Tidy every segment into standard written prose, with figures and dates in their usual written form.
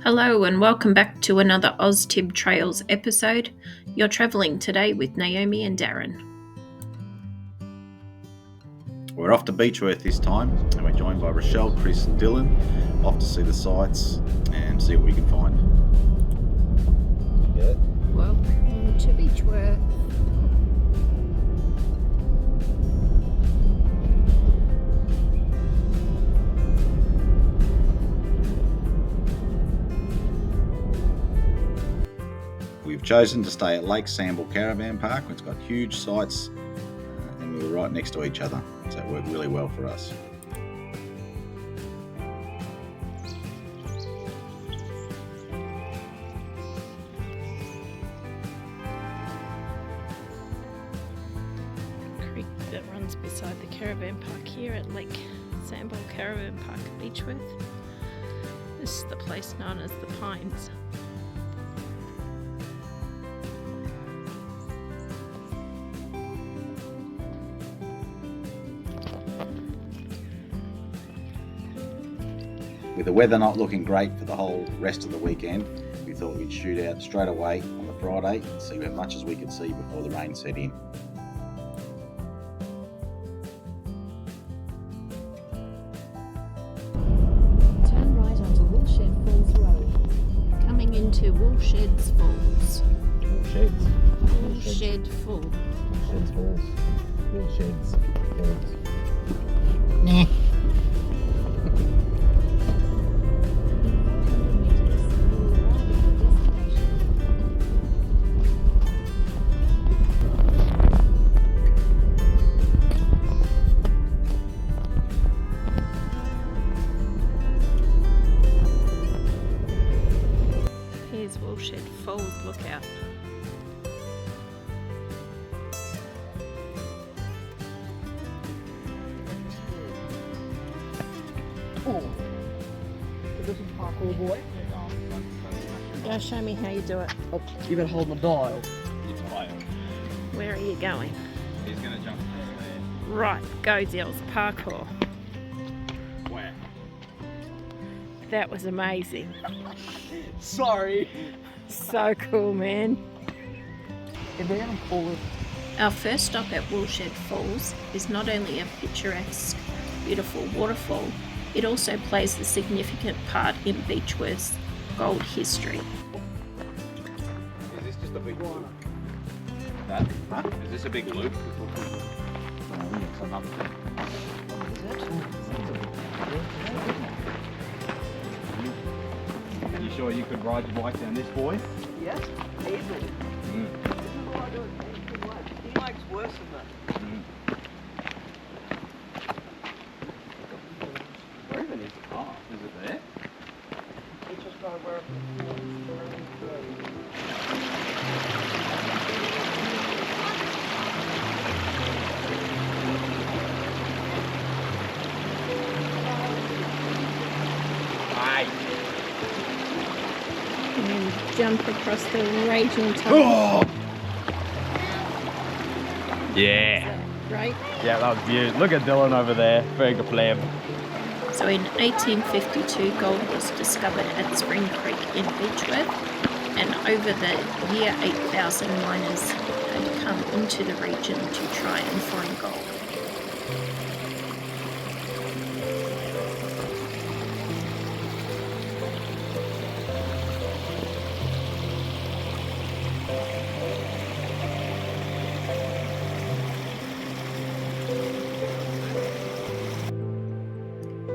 Hello and welcome back to another OzTib Trails episode. You're travelling today with Naomi and Darren. We're off to Beechworth this time, and we're joined by Rochelle, Chris and Dylan, off to see the sights and see what we can find. Yeah. Welcome to Beechworth. We've chosen to stay at Lake Samble Caravan Park. It's got huge sites and we were right next to each other, so it worked really well for us. Creek that runs beside the caravan park here at Lake Samble Caravan Park, Beechworth. This is the place known as the Pines. With the weather not looking great for the whole rest of the weekend, we thought we'd shoot out straight away on the Friday and see as much as we could see before the rain set in. Turn right onto Woolshed Falls Road. Coming into Woolsheds Falls. Sheds. Woolshed Falls. Sheds Falls. Sheds Falls. Nah. 400 metres, you will arrive at your destination. Here's Woolshed Falls Lookout. Oh, this is parkour, boy. Go show me how you do it. Oh, you better hold my dial. It's higher. Where are you going? He's going to jump across there. Right, go Dills, parkour. Wow. That was amazing. Sorry. So cool, man. Get down and forward. Our first stop at Woolshed Falls is not only a picturesque, beautiful waterfall, it also plays a significant part in Beechworth's gold history. Is this just a big loop? That? Huh? Is this a big loop? It's another thing. Are you sure you could ride your bike down this, boy? Yes, easily. This is what I do it anything like. He likes worse than that. Where even is the path? Is it there? It's just by where And jump across the raging tunnel. Oh! Yeah. Right? Yeah, that was beautiful. Look at Dylan over there. Very good play. So in 1852, gold was discovered at Spring Creek in Beechworth, and over the year 8,000 miners had come into the region to try and find gold.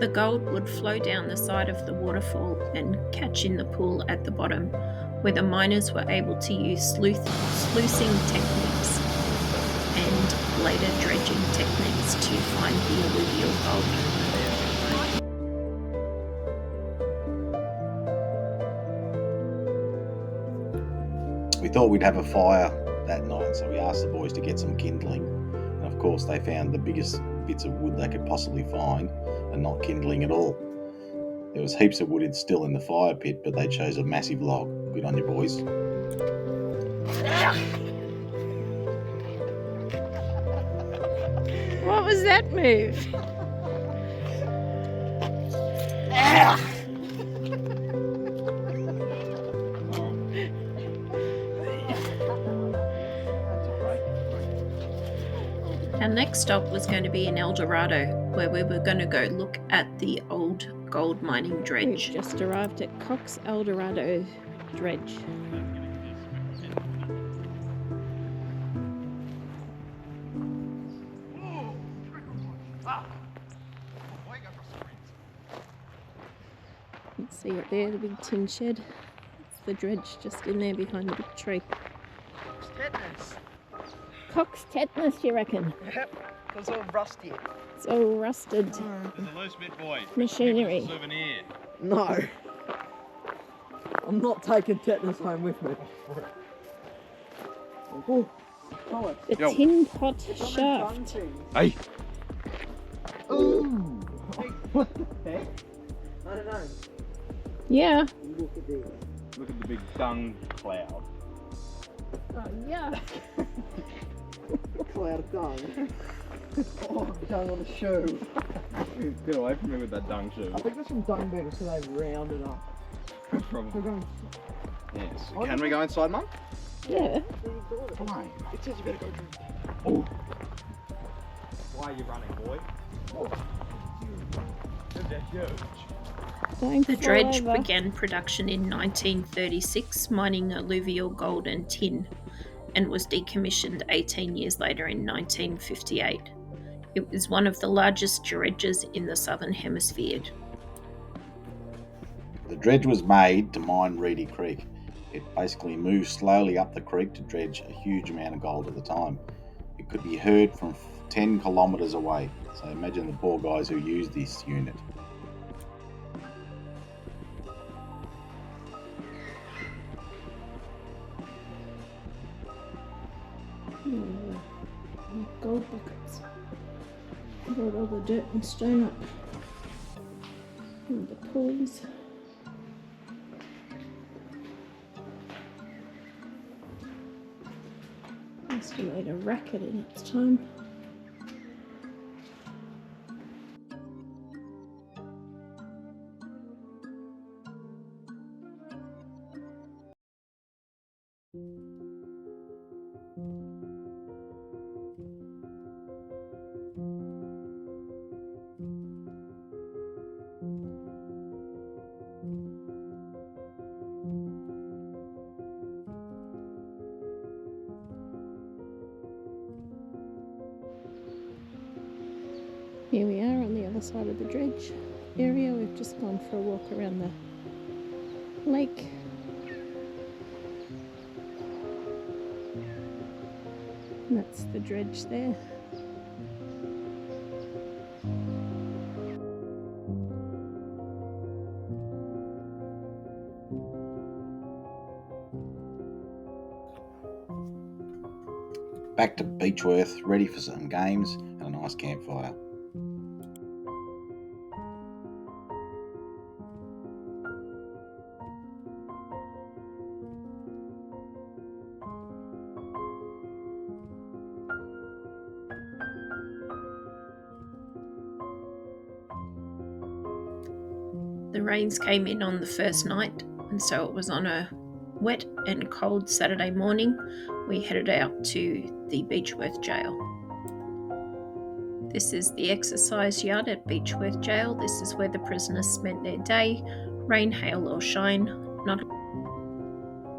The gold would flow down the side of the waterfall and catch in the pool at the bottom, where the miners were able to use sluicing techniques and later dredging techniques to find the alluvial gold. We thought we'd have a fire that night, so we asked the boys to get some kindling. And of course, they found the biggest bits of wood they could possibly find and not kindling at all. There was heaps of wood still in the fire pit, but they chose a massive log. Good on you, boys. What was that move? next stop was going to be in El Dorado, where we were going to go look at the old gold mining dredge. We've just arrived at Cox El Dorado dredge. You can see it there, the big tin shed. It's the dredge just in there behind the big tree. Tetanus. Cox tetanus, you reckon? Yep, it's all rusty. It's all rusted There's a loose bit, boy. machinery. Souvenir. No. I'm not taking tetanus home with me. Oh, The Yo. tin pot shaft. Hey. Ooh. What the heck? I don't know. Yeah. Look at this. Look at the big dung cloud. Oh, yeah. Cloud of dung. Oh, dung on the shoe. Get away from me with that dung shoe. I think there's some dung better, so they rounded up. We're Probably. going. Yes. Can we go inside, Mum? Yeah. Why? It says you better go drink. Oh. Why are you running, boy? They're huge. The dredge began production in 1936, mining alluvial gold and tin, and was decommissioned 18 years later in 1958. It was one of the largest dredges in the Southern Hemisphere. The dredge was made to mine Reedy Creek. It basically moved slowly up the creek to dredge a huge amount of gold at the time. It could be heard from 10 kilometres away, so imagine the poor guys who used this unit. Gold buckets. Brought all the dirt and stone up. And the pools. Must have made a racket in its time. Here we are on the other side of the dredge area. We've just gone for a walk around the lake. And that's the dredge there. Back to Beechworth, ready for some games and a nice campfire. The rains came in on the first night, and so it was on a wet and cold Saturday morning we headed out to the Beechworth jail. This is the exercise yard at Beechworth jail. This is where the prisoners spent their day, rain, hail or shine.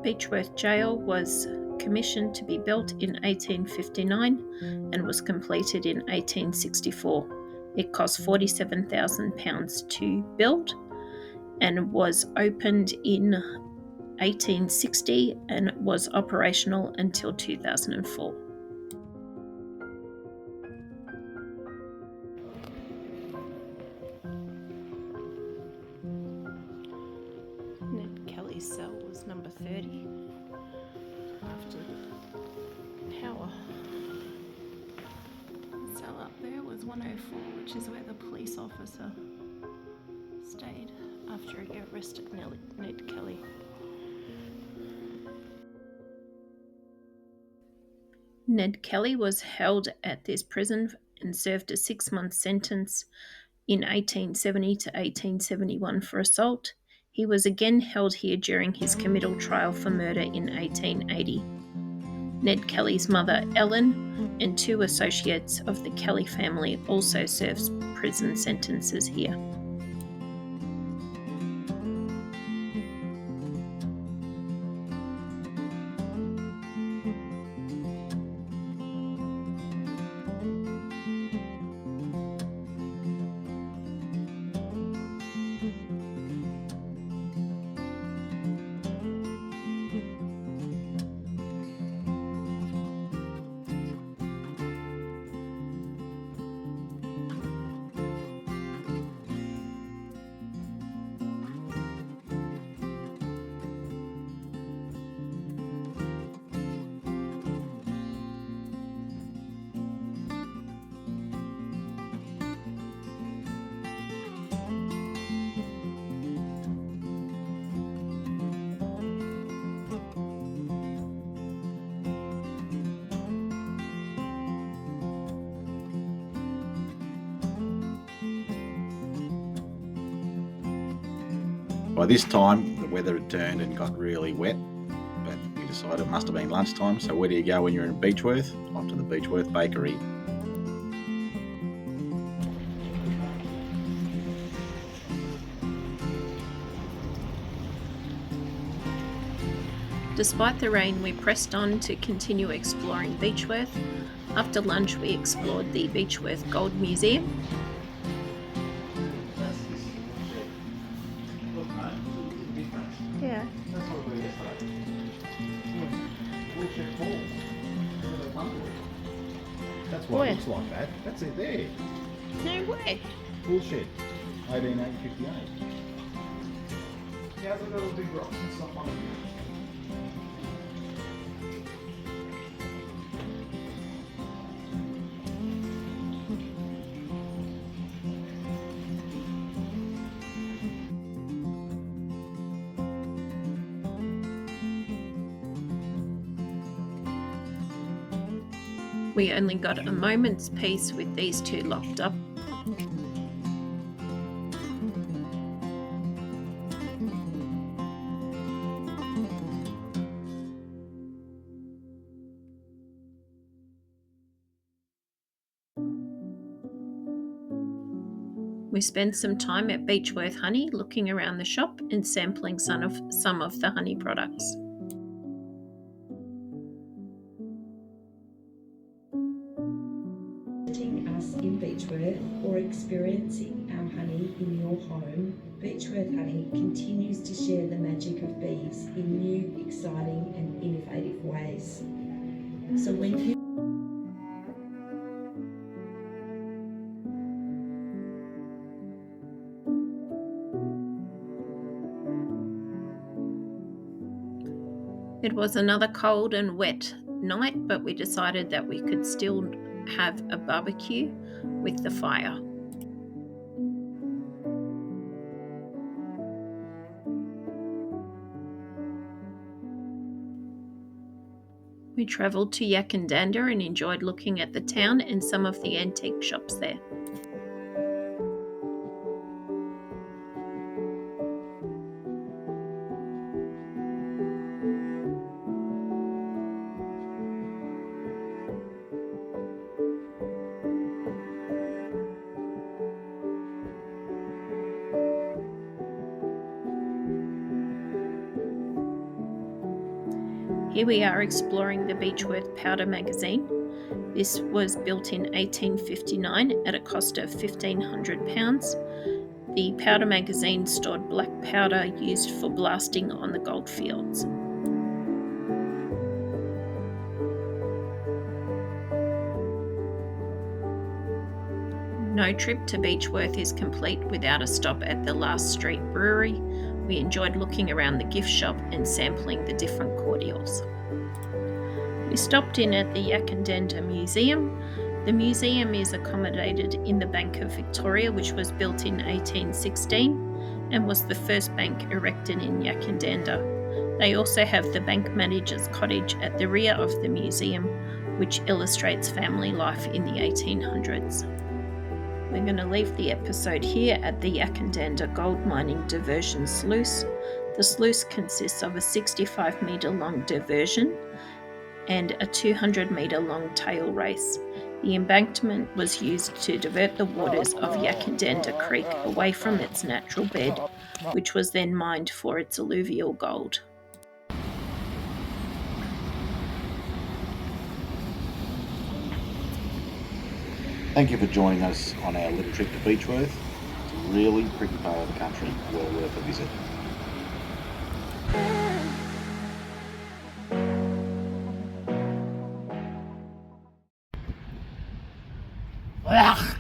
Beechworth jail was commissioned to be built in 1859 and was completed in 1864. It cost £47,000 to build and was opened in 1860 and was operational until 2004. Ned Kelly's cell was number 30 after the power. The cell up there was 104, which is where the police officer stayed after he arrested Ned Kelly. Ned Kelly was held at this prison and served a 6-month sentence in 1870 to 1871 for assault. He was again held here during his committal trial for murder in 1880. Ned Kelly's mother, Ellen, and 2 associates of the Kelly family also serves prison sentences here. By this time, the weather had turned and got really wet, but we decided it must have been lunchtime, so where do you go when you're in Beechworth? Off to the Beechworth Bakery. Despite the rain, we pressed on to continue exploring Beechworth. After lunch, we explored the Beechworth Gold Museum. Yeah. That's what Where? it looks like, that. That's it there. No way. Bullshit. 18858. How's it got all big rocks and stuff on it? We only got a moment's peace with these 2 locked up. We spent some time at Beechworth Honey looking around the shop and sampling some of the honey products. Visiting us in Beechworth or experiencing our honey in your home, Beechworth Honey continues to share the magic of bees in new, exciting and innovative ways. So when people It was another cold and wet night, but we decided that we could still have a barbecue with the fire. We travelled to Yakandanda and enjoyed looking at the town and some of the antique shops there. Here we are exploring the Beechworth Powder Magazine. This was built in 1859 at a cost of £1,500. The powder magazine stored black powder used for blasting on the goldfields. No trip to Beechworth is complete without a stop at the Last Street Brewery. We enjoyed looking around the gift shop and sampling the different cordials. We stopped in at the Yakandanda Museum. The museum is accommodated in the Bank of Victoria, which was built in 1816 and was the first bank erected in Yakandanda. They also have the bank manager's cottage at the rear of the museum, which illustrates family life in the 1800s. We're going to leave the episode here at the Yakandanda Gold Mining Diversion Sluice. The sluice consists of a 65-metre long diversion. and a 200-metre long tail race. The embankment was used to divert the waters of Yakandenda Creek away from its natural bed, which was then mined for its alluvial gold. Thank you for joining us on our little trip to Beechworth. It's a really pretty part of the country, well worth a visit. Ugh.